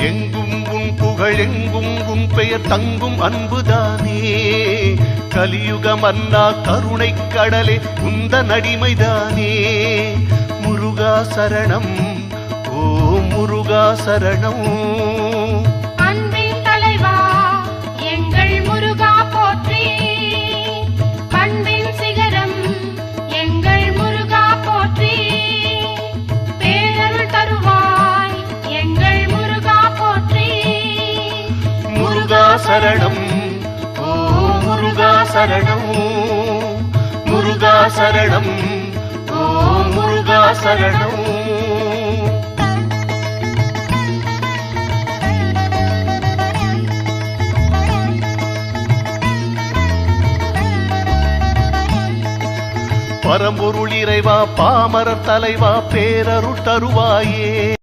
எங்கும் உன் புகழ் எங்கும் உன் பெயர் தங்கும் அன்புதானே. கலியுக மன்னா கருணை கடலே உந்தன் அடிமைதானே. முருகா சரணம், ஓ முருகா சரணம். அன்பின் தலைவா எங்கள் முருகா போற்றி. பண்பின் சிகரம் எங்கள் முருகா போற்றி. பேரருள் தருவாய் எங்கள் முருகா போற்றி. முருகா சரணம், ஓ முருகா சரணம். முருகா சரணம், ஓ முருகா சரணம். பரம்பொருள் இறைவா பாமரர் தலைவா பேரருள் தருவாயே.